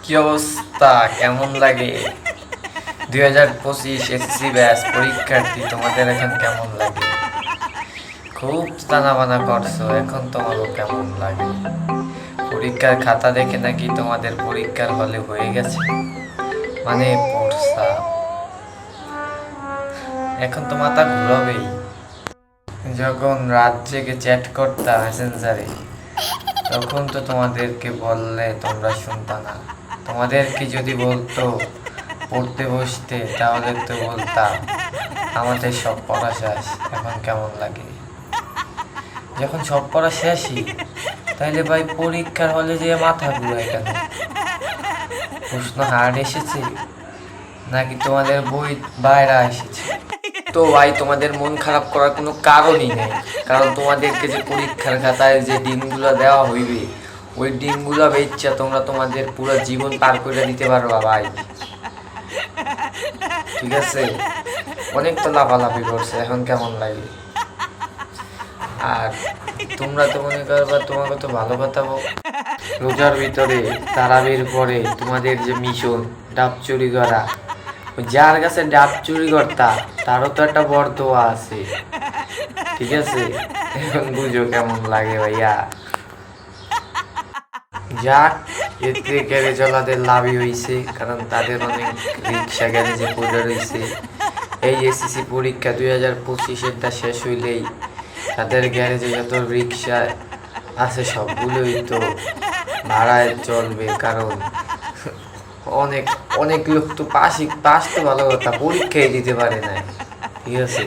কি অবস্থা, কেমন লাগে? 2025 এসএসসি ব্যাচ পরীক্ষার্থী, তোমাদের এখন কেমন লাগে? খুব টানাবানা করছো, এখন তোমারও কেমন লাগে? পরীক্ষার খাতা দেখে নাকি তোমাদের পরীক্ষার হলে হয়ে গেছে, মানে পড়ছা। এখন তো মাথা ঘুরাবেই। যখন রাত জেগে চ্যাট করতা মেসেঞ্জারে, তখন তো তোমাদেরকে বললে তোমরা শুনতা না। তোমাদেরকে যদি বলতো পড়তে বসতে, তাহলে তো বলতাম আমাদের সব পড়া শেষ, এখন কেমন লাগে? যখন সব পড়া শেষই, তাইলে ভাই পরীক্ষার হলে যে মাথা ঘুরায় কেন? প্রশ্ন হার্ড এসেছে নাকি তোমাদের বই বাইরে এসেছে? তো ভাই, তোমাদের মন খারাপ করার কোনো কারণই নেই, কারণ তোমাদেরকে যে পরীক্ষার খাতায় যে দিনগুলো দেওয়া হইবে, ওই দিনগুলো বেচ্চা তোমরা তোমাদের পুরো জীবন পার করে দিতে পারবা ভাই। ঠিক আছে, অনেক তো লাফালাফি করছে, এখন কেমন লাগে? আর তোমরা তো মনে করবা তোমাকে তো ভালো কথা রোজার ভিতরে তারাবির পরে তোমাদের যে মিশন ডাব চুরি করা, যার কাছে ডাব চুরি করতা তারও তো একটা বরদোয়া আছে। ঠিক আছে, এখন বুঝো কেমন লাগে ভাইয়া। যাক, এতে গ্যারেজওয়ালাদের লাভই হয়েছে, কারণ তাদের অনেক রিক্সা গ্যারেজে পড়ে রয়েছে। এই এসএসসি পরীক্ষা 2025-এরটা শেষ হইলেই তাদের গ্যারেজে যত রিক্সা আছে সবগুলোই তো ভাড়ায় চলবে, কারণ অনেক অনেক লোক তো পাস তো ভালো কথা, পরীক্ষাই দিতে পারে না। ঠিক আছে।